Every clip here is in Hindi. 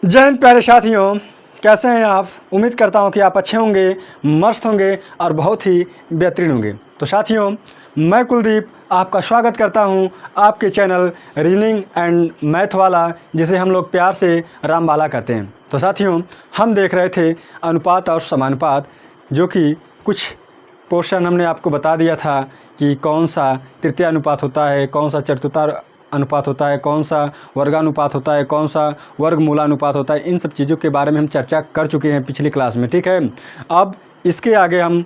जय हिंद प्यारे साथियों, कैसे हैं आप। उम्मीद करता हूं कि आप अच्छे होंगे, मस्त होंगे और बहुत ही बेहतरीन होंगे। तो साथियों, मैं कुलदीप आपका स्वागत करता हूं आपके चैनल रीजनिंग एंड मैथ वाला, जिसे हम लोग प्यार से रामबाला कहते हैं। तो साथियों, हम देख रहे थे अनुपात और समानुपात, जो कि कुछ पोर्शन हमने आपको बता दिया था कि कौन सा तृतीय अनुपात होता है, कौन सा चतुर्थांश अनुपात होता है, कौन सा वर्गानुपात होता है, कौन सा वर्गमूलानुपात होता है। इन सब चीज़ों के बारे में हम चर्चा कर चुके हैं पिछली क्लास में, ठीक है। अब इसके आगे हम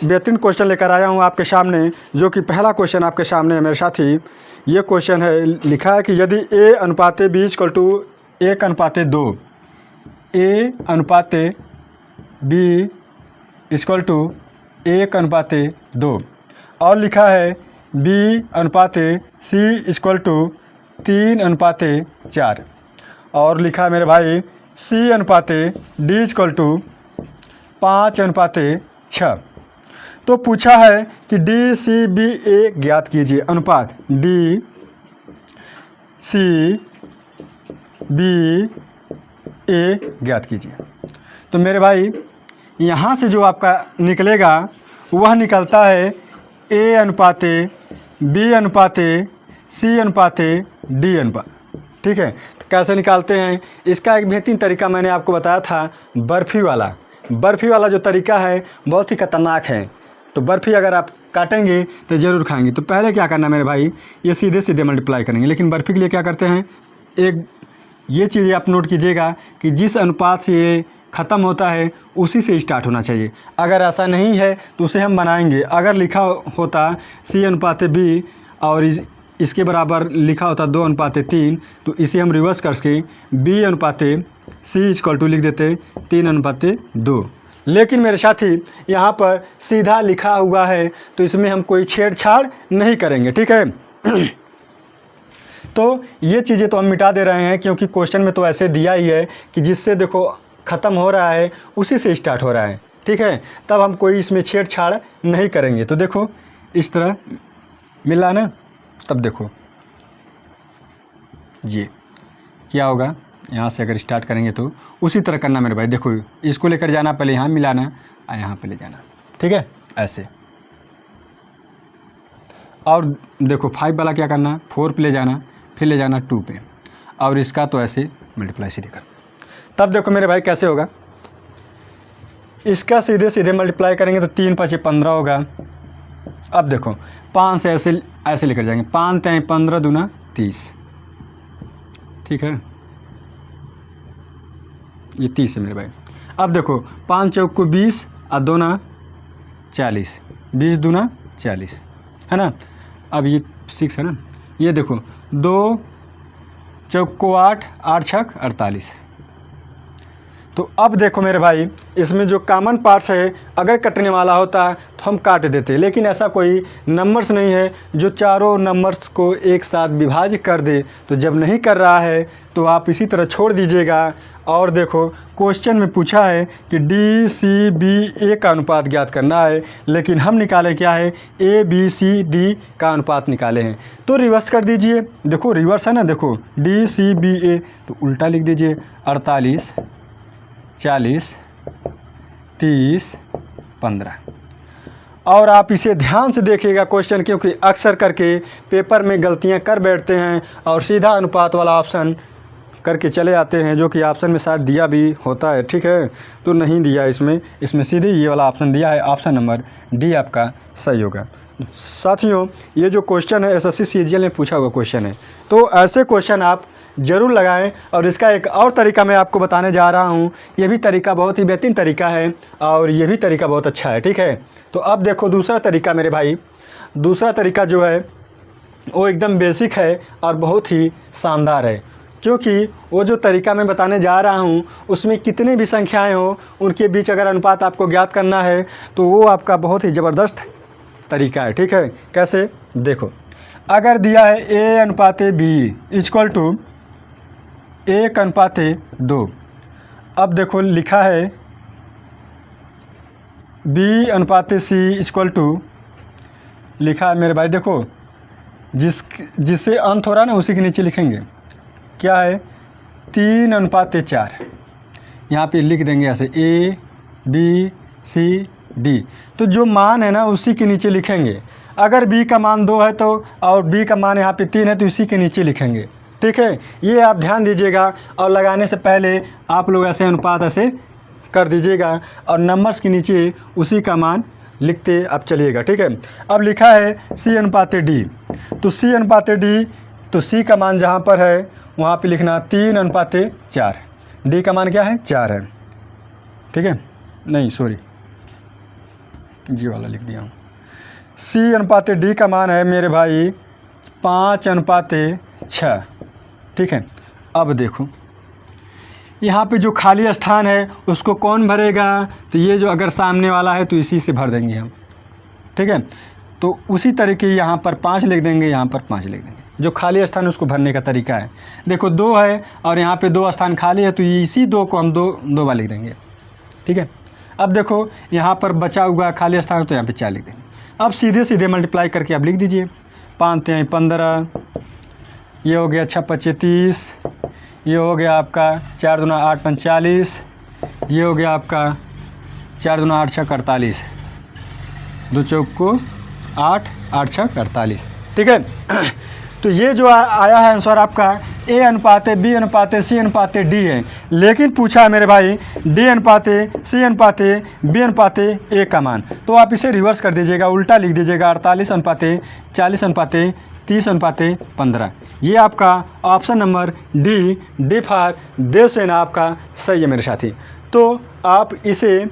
बेहतरीन क्वेश्चन लेकर आया हूँ आपके सामने, जो कि पहला क्वेश्चन आपके सामने है मेरे साथी। ये क्वेश्चन है, लिखा है कि यदि a अनुपात b इक्वल टू 1:2, a अनुपात b इक्वल टू 1:2, और लिखा है b अनुपात c इक्वल टू 3:4, और लिखा है मेरे भाई c अनुपात d इक्वल टू 5:6। तो पूछा है कि d c b a ज्ञात कीजिए। अनुपात d c b a ज्ञात कीजिए। तो मेरे भाई यहाँ से जो आपका निकलेगा वह निकलता है a अनुपात b अनुपात c अनुपात d अनुपात, ठीक है। तो कैसे निकालते हैं इसका एक बेहतरीन तरीका मैंने आपको बताया था, बर्फ़ी वाला जो तरीका है बहुत ही खतरनाक है। तो बर्फ़ी अगर आप काटेंगे तो ज़रूर खाएंगे। तो पहले क्या करना मेरे भाई, ये सीधे सीधे मल्टीप्लाई करेंगे, लेकिन बर्फ़ी के लिए क्या करते हैं, एक ये चीज़ आप नोट कीजिएगा कि जिस अनुपात से ये ख़त्म होता है उसी से स्टार्ट होना चाहिए। अगर ऐसा नहीं है तो उसे हम बनाएंगे। अगर लिखा होता c अनुपात b और इसके बराबर लिखा होता 2:3, तो इसे हम रिवर्स करके b अनुपात c इक्वल टू लिख देते 3:2। लेकिन मेरे साथी यहाँ पर सीधा लिखा हुआ है, तो इसमें हम कोई छेड़छाड़ नहीं करेंगे, ठीक है। तो ये चीज़ें तो हम मिटा दे रहे हैं, क्योंकि क्वेश्चन में तो ऐसे दिया ही है कि जिससे देखो ख़त्म हो रहा है उसी से स्टार्ट हो रहा है, ठीक है। तब हम कोई इसमें छेड़छाड़ नहीं करेंगे। तो देखो इस तरह मिला ना, तब देखो ये क्या होगा, यहाँ से अगर स्टार्ट करेंगे तो उसी तरह करना मेरे भाई। देखो इसको लेकर जाना, पहले यहाँ मिलाना और यहाँ पे ले जाना, ठीक है, ऐसे। और देखो 5 वाला क्या करना, 4 पे ले जाना, फिर ले जाना 2 पे, और इसका तो ऐसे मल्टीप्लाई सीधे कर। तब देखो मेरे भाई कैसे होगा, इसका सीधे सीधे मल्टीप्लाई करेंगे तो 3×5 = 15 होगा। अब देखो 5 से ऐसे लेकर जाएंगे, 5 × 15 × 30, ठीक है, ये 30 है मेरे भाई। अब देखो 5 चौक 20 और 2 40, 20 दूना 40, है ना। अब ये 6 है ना, ये देखो 2 चौक 8, 8 छक 48। तो अब देखो मेरे भाई, इसमें जो कॉमन पार्ट्स है अगर कटने वाला होता तो हम काट देते, लेकिन ऐसा कोई नंबर्स नहीं है जो चारों नंबर्स को एक साथ विभाजित कर दे। तो जब नहीं कर रहा है तो आप इसी तरह छोड़ दीजिएगा। और देखो क्वेश्चन में पूछा है कि डी सी बी ए का अनुपात ज्ञात करना है, लेकिन हम निकाले क्या है, ए बी सी डी का अनुपात निकाले हैं। तो रिवर्स कर दीजिए, देखो रिवर्स है ना, देखो डी सी बी ए, तो उल्टा लिख दीजिए 48 40 30 15। और आप इसे ध्यान से देखिएगा क्वेश्चन, क्योंकि अक्सर करके पेपर में गलतियां कर बैठते हैं और सीधा अनुपात वाला ऑप्शन करके चले आते हैं, जो कि ऑप्शन में शायद दिया भी होता है, ठीक है। तो नहीं दिया इसमें सीधे ये वाला ऑप्शन दिया है, ऑप्शन नंबर डी आपका सही होगा। साथियों, ये जो क्वेश्चन है एसएससी सीजीएल में पूछा हुआ क्वेश्चन है, तो ऐसे क्वेश्चन आप ज़रूर लगाएं। और इसका एक और तरीका मैं आपको बताने जा रहा हूं, ये भी तरीका बहुत ही बेहतरीन तरीका है और ये भी तरीका बहुत अच्छा है, ठीक है। तो अब देखो दूसरा तरीका मेरे भाई, दूसरा तरीका जो है वो एकदम बेसिक है और बहुत ही शानदार है, क्योंकि वो जो तरीका मैं बताने जा रहा हूँ उसमें कितनी भी संख्याएँ हों उनके बीच अगर अनुपात आपको ज्ञात करना है तो वो आपका बहुत ही ज़बरदस्त तरीका है, ठीक है। कैसे, देखो अगर दिया है a अनुपात b इक्वल टू 1:2, अब देखो लिखा है b अनुपात c इक्वल टू, लिखा है मेरे भाई, देखो जिससे अंत हो रहा है ना उसी के नीचे लिखेंगे क्या है, 3:4। यहाँ पे लिख देंगे ऐसे A B C D। तो जो मान है ना उसी के नीचे लिखेंगे। अगर B का मान 2 है तो और B का मान यहाँ पे 3 है तो इसी के नीचे लिखेंगे। ठीक है, ये आप ध्यान दीजिएगा। और लगाने से पहले आप लोग ऐसे अनुपात ऐसे कर दीजिएगा और नंबर्स के नीचे उसी का मान लिखते आप चलिएगा। ठीक है, अब लिखा है C/D। तो C/D, तो C का मान जहाँ पर है वहाँ पे लिखना 3:4। D का मान क्या है? 4 है। ठीक है, नहीं सॉरी जी वाला लिख दिया हूँ। C/D का मान है मेरे भाई 5:6। ठीक है, अब देखो यहाँ पे जो खाली स्थान है उसको कौन भरेगा? तो ये जो अगर सामने वाला है तो इसी से भर देंगे हम। ठीक है, तो उसी तरीके यहाँ पर 5 लिख देंगे, यहाँ पर 5 लिख देंगे। जो खाली स्थान उसको भरने का तरीका है। देखो 2 है और यहाँ पे 2 स्थान खाली है तो इसी 2 को हम 2 बार लिख देंगे। ठीक है, अब देखो यहाँ पर बचा हुआ खाली स्थान तो यहाँ पे 4 लिख देंगे। अब सीधे सीधे मल्टीप्लाई करके आप लिख दीजिए। 5×3 15, ये हो गया 6×5 30, ये हो गया आपका 4×2 8 × 40, ये हो गया आपका 4×2 8 6 48, 2 चौको 8 8 6 48। ठीक है, तो ये जो आया है आंसर आपका A/B/C/D है। लेकिन पूछा है मेरे भाई D/C/B/A का मान, तो आप इसे रिवर्स कर दीजिएगा, उल्टा लिख दीजिएगा 48:40:30:15। ये आपका option number D for Devasena आपका सही है मेरे साथी। तो आप इसे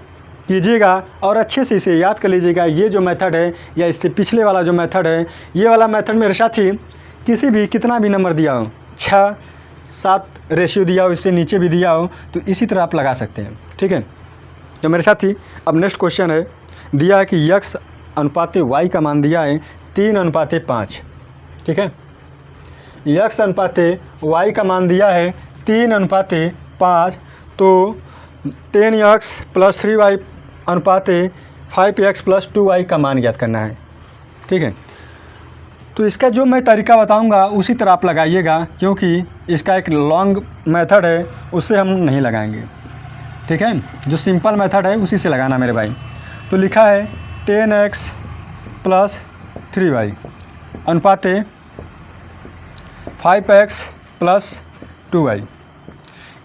कीजिएगा और अच्छे से इसे याद कर लीजिएगा। ये जो मेथड है या इससे पिछले वाला जो मेथड है, ये वाला मेथड मेरे साथी किसी भी कितना भी नंबर दिया हो, 6-7 रेशियो दिया हो, इससे नीचे भी दिया हो, तो इसी तरह आप लगा सकते हैं। ठीक है, तो मेरे साथी अब नेक्स्ट क्वेश्चन है, दिया है कि x/y का मान दिया है 3:5। ठीक है, x/y का मान दिया है 3:5, तो 10x + 3y अनुपात 5x + 2y का मान ज्ञात करना है। ठीक है, तो इसका जो मैं तरीका बताऊंगा उसी तरह आप लगाइएगा, क्योंकि इसका एक लॉन्ग मेथड है उससे हम नहीं लगाएंगे। ठीक है, जो सिंपल मेथड है उसी से लगाना मेरे भाई। तो लिखा है 10x + 3y अनुपात 5x + 2y,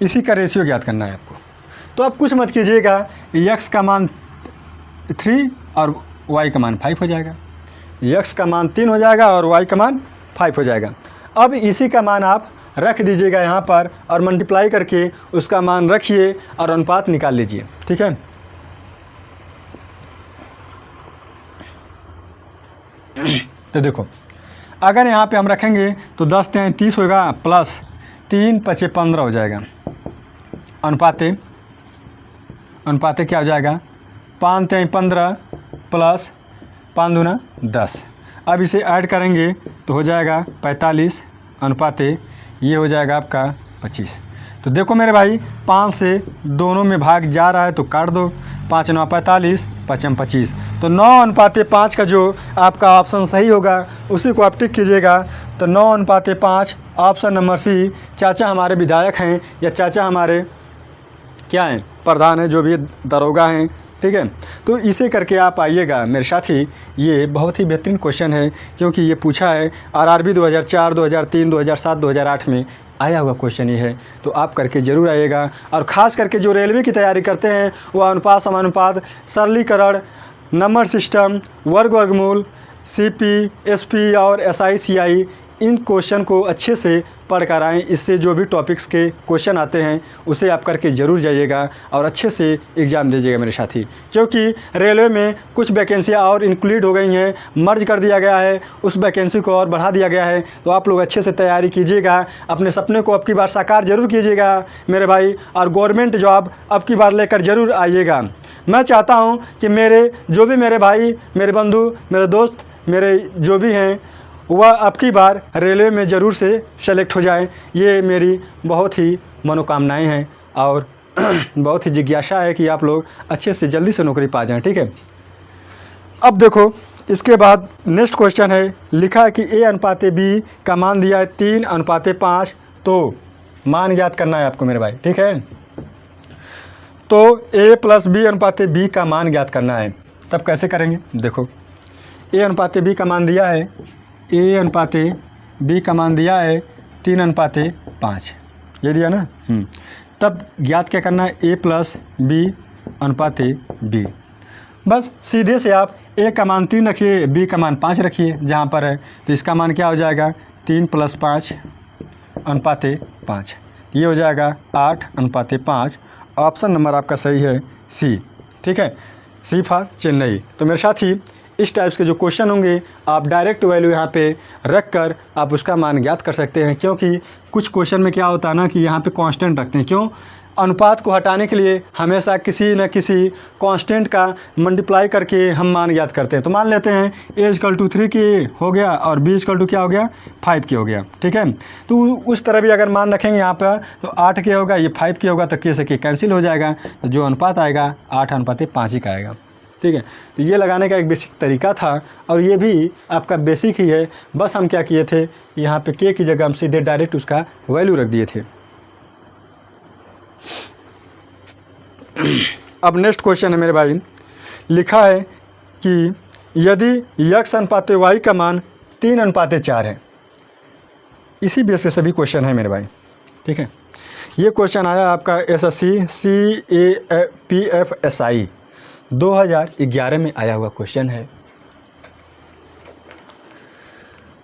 इसी का रेशियो ज्ञात करना है आपको। तो आप कुछ मत कीजिएगा, x का मान 3 और y का मान 5 हो जाएगा, x का मान 3 हो जाएगा और y का मान 5 हो जाएगा। अब इसी का मान आप रख दीजिएगा यहाँ पर और मल्टीप्लाई करके उसका मान रखिए और अनुपात निकाल लीजिए। ठीक है, तो देखो अगर यहाँ पे हम रखेंगे तो 10×3 30 होगा, प्लस 3×5 15 हो जाएगा। अनुपात क्या हो जाएगा? 5×3 15 प्लस 5×2 10। अब इसे ऐड करेंगे तो हो जाएगा 45 अनुपात ये हो जाएगा आपका 25। तो देखो मेरे भाई 5 से दोनों में भाग जा रहा है तो काट दो, 5×9 45, 5×25, तो 9:5 का जो आपका ऑप्शन सही होगा उसी को आप टिक कीजिएगा। तो 9:5 ऑप्शन नंबर सी। चाचा हमारे विधायक हैं या चाचा हमारे क्या हैं, प्रधान हैं, जो भी दरोगा हैं। ठीक है, तो इसे करके आप आइएगा मेरे साथी। ये बहुत ही बेहतरीन क्वेश्चन है, क्योंकि ये पूछा है RRB 2004, 2003, 2007, 2008 में आया हुआ क्वेश्चन ये है। तो आप करके ज़रूर आइएगा। और ख़ास करके जो रेलवे की तैयारी करते हैं वो अनुपात समानुपात, सरलीकरण, नंबर सिस्टम, वर्गमूल, CP, SP और SI CI, इन क्वेश्चन को अच्छे से पढ़ कर आएँ। इससे जो भी टॉपिक्स के क्वेश्चन आते हैं उसे आप करके ज़रूर जाइएगा और अच्छे से एग्ज़ाम दीजिएगा मेरे साथी। क्योंकि रेलवे में कुछ वैकेंसियाँ और इंक्लूड हो गई हैं, मर्ज कर दिया गया है, उस वैकेंसी को और बढ़ा दिया गया है। तो आप लोग अच्छे से तैयारी कीजिएगा, अपने सपने को अब की बार साकार जरूर कीजिएगा मेरे भाई, और गवर्नमेंट जॉब अब की बार लेकर ज़रूर आइएगा। मैं चाहता हूँ कि मेरे जो भी मेरे भाई, मेरे बंधु, मेरे दोस्त, मेरे जो भी हैं वह अब की बार रेलवे में ज़रूर से सेलेक्ट हो जाए। ये मेरी बहुत ही मनोकामनाएं हैं और बहुत ही जिज्ञासा है कि आप लोग अच्छे से जल्दी से नौकरी पा जाएं। ठीक है, अब देखो इसके बाद नेक्स्ट क्वेश्चन है, लिखा है कि A/B का मान दिया है 3:5। तो मान ज्ञात करना है आपको मेरे भाई, ठीक है। तो a प्लस बी अनुपात b का मान ज्ञात करना है, तब कैसे करेंगे? देखो a अनुपात b का मान दिया है, a अनुपात b का मान दिया है 3:5, ये दिया ना। तब ज्ञात क्या करना है? a प्लस b अनुपात b। बस सीधे से आप a का मान 3 रखिए, b का मान 5 रखिए जहाँ पर है, तो इसका मान क्या हो जाएगा? 3 + 5:5, ये हो जाएगा 8:5। ऑप्शन नंबर आपका सही है सी, ठीक है, सी फॉर चेन्नई। तो मेरे साथी इस टाइप्स के जो क्वेश्चन होंगे आप डायरेक्ट वैल्यू यहाँ पे रख कर आप उसका मान ज्ञात कर सकते हैं, क्योंकि कुछ क्वेश्चन में क्या होता है ना कि यहाँ पे कांस्टेंट रखते हैं। क्यों? अनुपात को हटाने के लिए हमेशा किसी न किसी कांस्टेंट का मल्टीप्लाई करके हम मान ज्ञात करते हैं। तो मान लेते हैं a = 3 की हो गया और b = क्या हो गया? 5 की हो गया, ठीक है। तो उस तरह भी अगर मान रखेंगे यहाँ पर तो 8 के होगा, ये 5 की होगा, तो k से k कैंसिल हो जाएगा, तो जो अनुपात आएगा 8:5 ही का आएगा, ठीक है। तो ये लगाने का एक बेसिक तरीका था और ये भी आपका बेसिक ही है। बस हम क्या किए थे, यहाँ पे k की जगह हम सीधे डायरेक्ट उसका वैल्यू रख दिए थे। अब नेक्स्ट क्वेश्चन है मेरे भाई, लिखा है कि यदि x अनुपात y का मान 3:4 है। इसी बेस पे सभी क्वेश्चन है मेरे भाई, ठीक है। ये क्वेश्चन आया आपका SSC CAPFSI 2011 में आया हुआ क्वेश्चन है।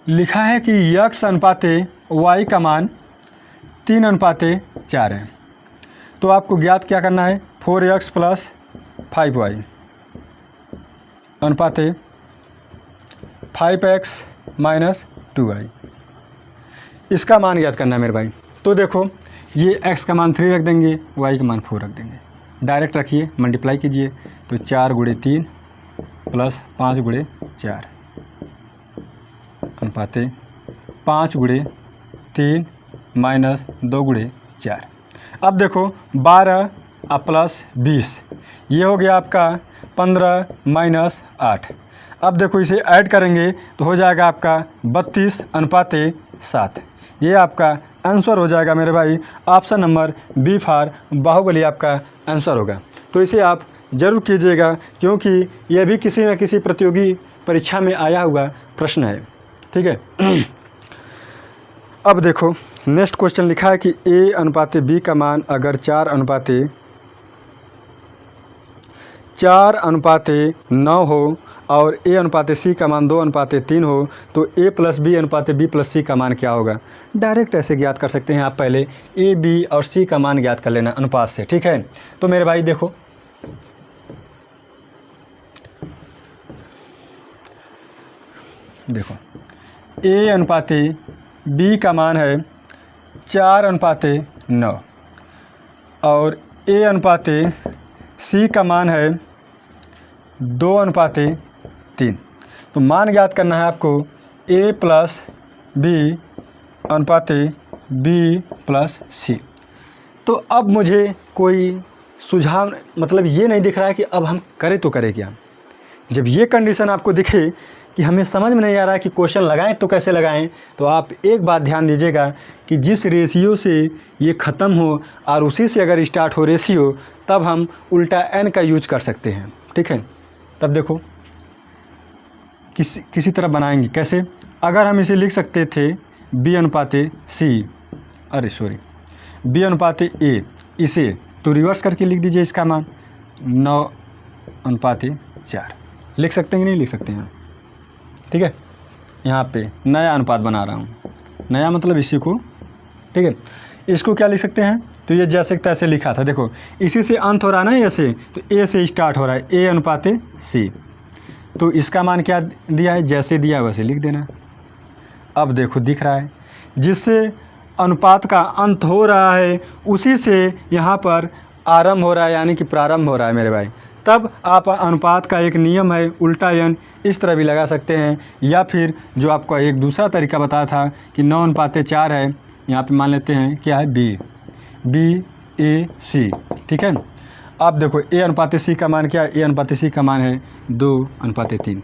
लिखा है कि x अनुपात y का मान 3:4 है। तो आपको ज्ञात क्या करना है? 4x + 5y अनुपात 5x - 2y, इसका मान ज्ञात करना है मेरे भाई। तो देखो ये x का मान 3 रख देंगे, y का मान 4 रख देंगे, डायरेक्ट रखिए, मल्टीप्लाई कीजिए, तो 4 × 3 + 5 × 4 अनुपात 5 × 3 - 2 × 4। अब देखो 12 + 20, ये हो गया आपका 15 - 8। अब देखो इसे ऐड करेंगे तो हो जाएगा आपका 32:7। ये आपका आंसर हो जाएगा मेरे भाई। Option number B for Baahubali आपका आंसर होगा। तो इसे आप ज़रूर कीजिएगा, क्योंकि यह भी किसी न किसी प्रतियोगी परीक्षा में आया हुआ प्रश्न है, ठीक है। अब देखो नेक्स्ट क्वेश्चन लिखा है कि a अनुपात b का मान अगर 4:9 हो और a अनुपात c का मान 2:3 हो, तो a + b अनुपात b + c का मान क्या होगा? डायरेक्ट ऐसे ज्ञात कर सकते हैं आप। पहले a, b और c का मान ज्ञात कर लेना अनुपात से, ठीक है। तो मेरे भाई देखो a अनुपात b का मान है 4:9 और a अनुपात c का मान है 2:3। तो मान ज्ञात करना है आपको a + b अनुपात b + c। तो अब मुझे कोई सुझाव मतलब ये नहीं दिख रहा है कि अब हम करें तो करें क्या। जब ये कंडीशन आपको दिखे कि हमें समझ में नहीं आ रहा है कि क्वेश्चन लगाएं तो कैसे लगाएं, तो आप एक बात ध्यान दीजिएगा कि जिस रेशियो से ये ख़त्म हो और उसी से अगर स्टार्ट हो रेशियो, तब हम उल्टा n का यूज कर सकते हैं, ठीक है। तब देखो किसी तरह बनाएंगे। कैसे? अगर हम इसे लिख सकते थे b अनुपात c, b अनुपात a, इसे तो रिवर्स करके लिख दीजिए इसका मान 9:4। लिख सकते हैं कि नहीं लिख सकते हैं? ठीक है, यहाँ पे नया अनुपात बना रहा हूँ, नया मतलब इसी को, ठीक है। इसको क्या लिख सकते हैं? तो ये जैसे तैसे लिखा था, देखो इसी से अंत हो रहा है ना, ऐसे तो a से स्टार्ट हो रहा है, a अनुपात c। तो इसका मान क्या दिया है? जैसे दिया वैसे लिख देना। अब देखो दिख रहा है, जिससे अनुपात का अंत हो रहा है उसी से यहाँ पर आरंभ हो रहा है, यानी कि प्रारंभ हो रहा है मेरे भाई। तब आप अनुपात का एक नियम है उल्टा n, इस तरह भी लगा सकते हैं, या फिर जो आपको एक दूसरा तरीका बताया था कि 9:4 है, यहाँ पे मान लेते हैं क्या है b a c, ठीक है। अब देखो a अनुपात c का मान क्या है? a अनुपात c का मान है 2:3।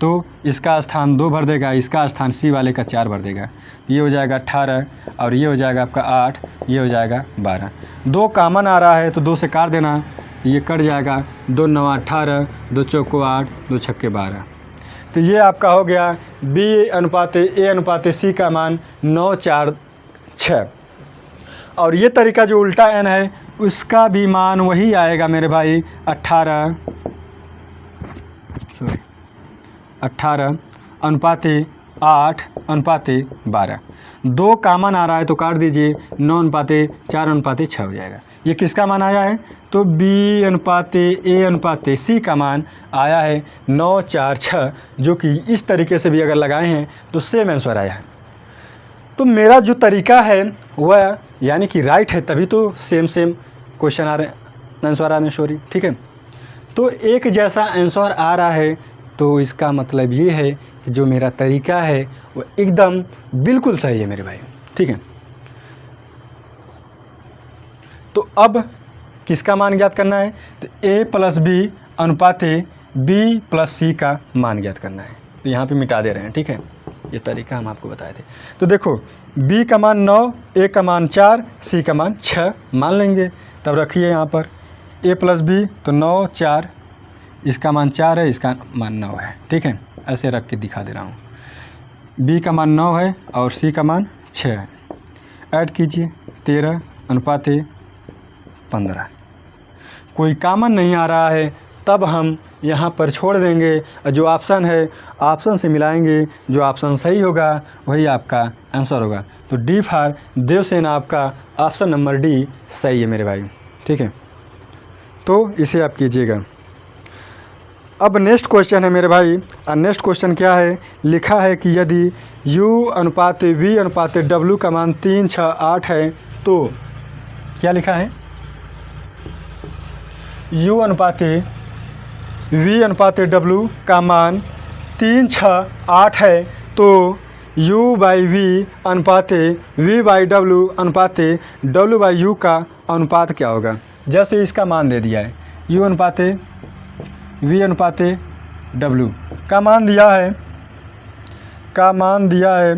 तो इसका स्थान 2 भर देगा, इसका स्थान सी वाले का 4 भर देगा। ये हो जाएगा 18 और ये हो जाएगा आपका 8, ये हो जाएगा 12। 2 कॉमन आ रहा है तो 2 से काट देना, ये कट जाएगा। 2 9 18, 2 चौको 8, 2 छक्के 12। तो ये आपका हो गया B अनुपात A अनुपात C का मान 9 4 6। और ये तरीका जो उल्टा n है उसका भी मान वही आएगा मेरे भाई 18 अनुपात 8 अनुपात 12। 2 कॉमन आ रहा है तो काट दीजिए, 9 अनुपात 4 अनुपात 6 हो जाएगा। ये किसका मान आया है? तो B अनुपात A अनुपात C का मान आया है 9 4 6, जो कि इस तरीके से भी अगर लगाए हैं तो सेम आंसर आया है। तो मेरा जो तरीका है वह यानी कि राइट है, तभी तो सेम क्वेश्चन आ रहे, आंसर आ रहे, सॉरी, ठीक है। तो एक जैसा आंसर आ रहा है तो इसका मतलब ये है कि जो मेरा तरीका है वो एकदम बिल्कुल सही है मेरे भाई, ठीक है। तो अब किसका मान ज्ञात करना है? तो A प्लस B अनुपात B प्लस C का मान ज्ञात करना है। तो यहाँ पे मिटा दे रहे हैं, ठीक है। ये तरीका हम आपको बताए थे। तो देखो B का मान 9, A का मान 4, C का मान 6 मान लेंगे। तब रखिए यहाँ पर A प्लस B, तो 9 4, इसका मान 4 है, इसका मान 9 है, ठीक है। ऐसे रख के दिखा दे रहा हूँ। B का मान 9 है और C का मान 6 है। ऐड कीजिए 13 अनुपात 15। कोई कॉमन नहीं आ रहा है तब हम यहाँ पर छोड़ देंगे, जो ऑप्शन है ऑप्शन से मिलाएंगे, जो ऑप्शन सही होगा वही आपका आंसर होगा। तो डी फॉर देवसेन आपका ऑप्शन नंबर डी सही है मेरे भाई, ठीक है। तो इसे आप कीजिएगा। अब नेक्स्ट क्वेश्चन है मेरे भाई, और नेक्स्ट क्वेश्चन क्या है? लिखा है कि यदि u अनुपात v अनुपात w का मान 3 6 8 है तो क्या लिखा है? u अनुपात v अनुपात w का मान 3 6 8 है तो u बाई v अनुपात v बाई w अनुपात w बाई u का अनुपात क्या होगा? जैसे इसका मान दे दिया है u अनुपात v अनुपात w का मान दिया है,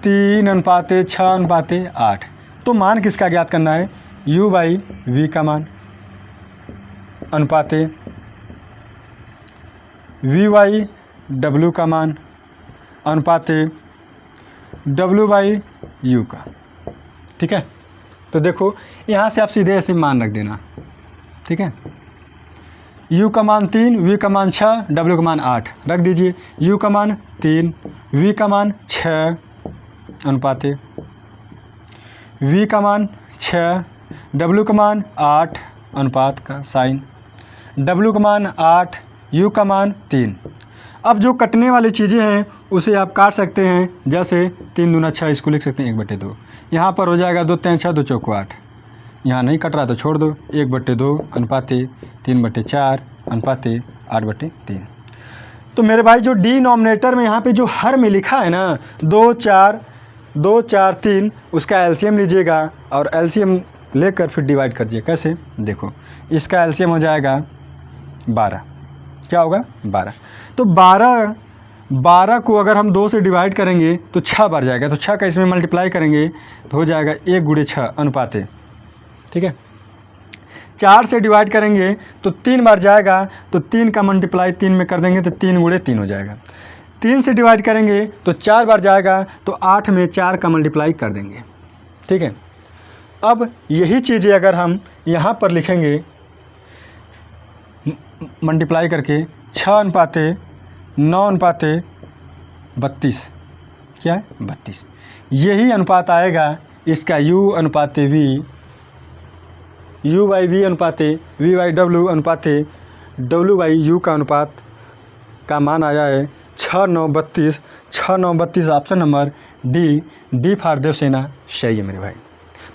3 अनुपात 6 अनुपात 8। तो मान किसका ज्ञात करना है? u बाई v का मान अनुपात v बाई w का मान अनुपात w बाई u का, ठीक है। तो देखो यहाँ से आप सीधे ऐसे मान रख देना, ठीक है। u का मान 3, v का मान 6, w का मान 8 रख दीजिए। u का मान 3, v का मान 6 अनुपात v का मान 6, w का मान 8 अनुपात का साइन, w का मान 8, u का मान 3। अब जो कटने वाली चीज़ें हैं उसे आप काट सकते हैं, जैसे 3 दूना 6, इसको लिख सकते हैं 1/2। यहाँ पर हो जाएगा 2 3 6, 2 चौको 8। यहाँ नहीं कट रहा तो छोड़ दो, 1/2 अनुपात 3/4 अनुपात 8/3। तो मेरे भाई जो डिनोमिनेटर में यहाँ पे जो हर में लिखा है ना 2 4 3, उसका एलसीएम लीजिएगा और एलसीएम लेकर फिर डिवाइड कर दिए। कैसे? देखो इसका एलसीएम हो जाएगा 12। क्या होगा? 12। तो 12 को अगर हम 2 से डिवाइड करेंगे तो 6 बार जाएगा, तो 6 का इसमें मल्टीप्लाई करेंगे तो हो जाएगा 1 × 6 अनुपात, ठीक है। 4 से डिवाइड करेंगे तो 3 बार जाएगा, तो 3 का मल्टीप्लाई 3 में कर देंगे तो 3 × 3 हो जाएगा। 3 से डिवाइड करेंगे तो 4 बार जाएगा, तो 8 में 4 का मल्टीप्लाई कर देंगे, ठीक है। अब यही चीज़ें अगर हम यहाँ पर लिखेंगे मल्टीप्लाई करके 6 अनुपात 9 अनुपात 32, क्या है? 32। यही अनुपात आएगा इसका u अनुपात v, u बाई v अनुपात v बाई w अनुपात w बाई u का अनुपात का मान आया है 6 9 32। 6 9 32 option number D for Devasena सही है मेरे भाई।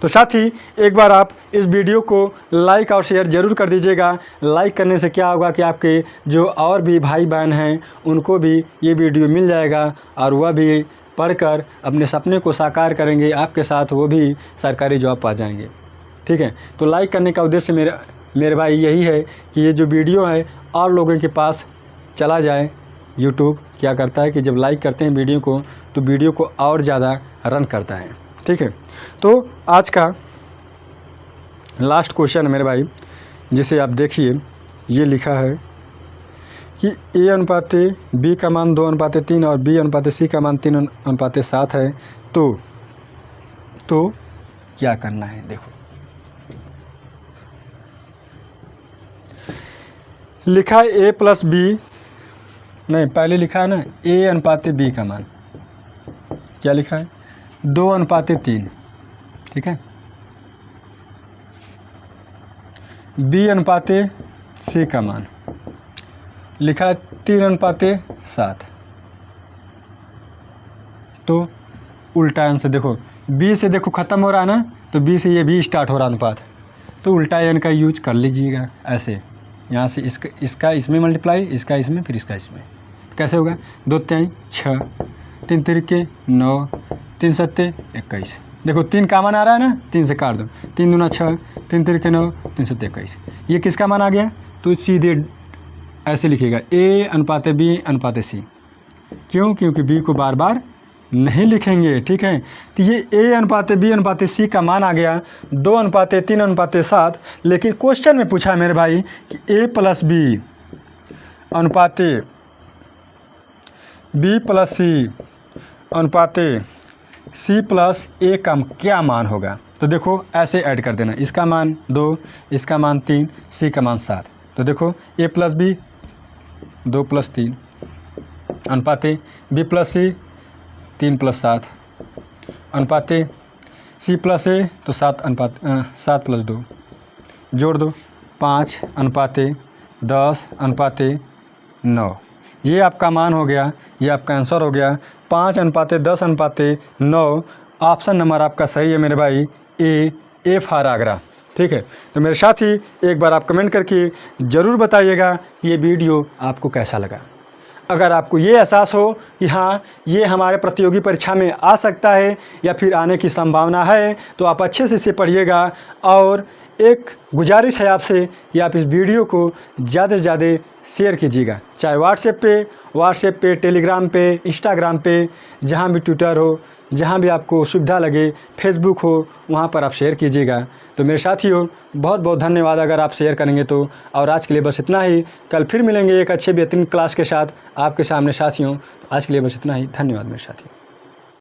तो साथ ही एक बार आप इस वीडियो को लाइक और शेयर ज़रूर कर दीजिएगा। लाइक करने से क्या होगा कि आपके जो और भी भाई बहन हैं उनको भी ये वीडियो मिल जाएगा और वह भी पढ़कर अपने सपने को साकार करेंगे, आपके साथ वो भी सरकारी जॉब पा जाएंगे, ठीक है। तो लाइक करने का उद्देश्य मेरे भाई यही है कि ये जो वीडियो है और लोगों के पास चला जाए यूट्यूब क्या करता है कि जब लाइक करते हैं वीडियो को तो वीडियो को और ज़्यादा रन करता है। ठीक है, तो आज का लास्ट क्वेश्चन है मेरे भाई, जिसे आप देखिए, ये लिखा है कि A अनुपात B का मान 2:3 और B अनुपात C का मान 3:7 है, तो क्या करना है। देखो लिखा है A प्लस B, नहीं पहले लिखा है ना A अनुपात B का मान क्या लिखा है 2:3, ठीक है। B अनुपात C का मान लिखा है 3:7, तो उल्टा आंसर देखो, B से देखो ख़त्म हो रहा है ना, तो B से ये भी स्टार्ट हो रहा अनुपात, तो उल्टा n का यूज कर लीजिएगा। ऐसे यहाँ से इसका इसमें मल्टीप्लाई, इसका इसमें, फिर इसका इसमें, कैसे होगा 2 3 6, 3 3 9, 3 7 21। देखो 3 का मान आ रहा है ना, 3 से काट दो, 3 दूना 6, 3 3 9, 3 7 21। ये किसका मान आ गया, तो सीधे ऐसे लिखिएगा A अनुपात B अनुपात C। क्यों, क्योंकि B को बार बार नहीं लिखेंगे। ठीक है, तो ये A अनुपात B अनुपात C का मान आ गया 2:3:7, लेकिन क्वेश्चन में पूछा मेरे भाई कि A प्लस B अनुपात B प्लस C अनुपात C प्लस A का क्या मान होगा। तो देखो ऐसे ऐड कर देना, इसका मान 2, इसका मान 3, C का मान 7। तो देखो A प्लस B 2 + 3 अनुपात B प्लस C 3 + 7 अनुपात C प्लस A, तो 7 + 2 जोड़ दो 5 अनुपात 10 अनुपात 9। ये आपका मान हो गया, ये आपका आंसर हो गया 5:10 अनुपात 9। ऑप्शन नंबर आपका सही है मेरे भाई, ए फॉर आगरा। ठीक है, तो मेरे साथी एक बार आप कमेंट करके ज़रूर बताइएगा कि ये वीडियो आपको कैसा लगा। अगर आपको ये एहसास हो कि हाँ ये हमारे प्रतियोगी परीक्षा में आ सकता है या फिर आने की संभावना है, तो आप अच्छे से इसे पढ़िएगा। और एक गुजारिश है आपसे कि आप इस वीडियो को ज़्यादा से ज़्यादा शेयर कीजिएगा, चाहे व्हाट्सएप पे, टेलीग्राम पे, इंस्टाग्राम पे, जहाँ भी ट्विटर हो, जहाँ भी आपको सुविधा लगे, फेसबुक हो, वहाँ पर आप शेयर कीजिएगा। तो मेरे साथियों बहुत बहुत धन्यवाद अगर आप शेयर करेंगे तो। और आज के लिए बस इतना ही, कल फिर मिलेंगे एक अच्छे बेहतरीन क्लास के साथ आपके सामने साथियों। आज के लिए बस इतना ही, धन्यवाद मेरे साथियों।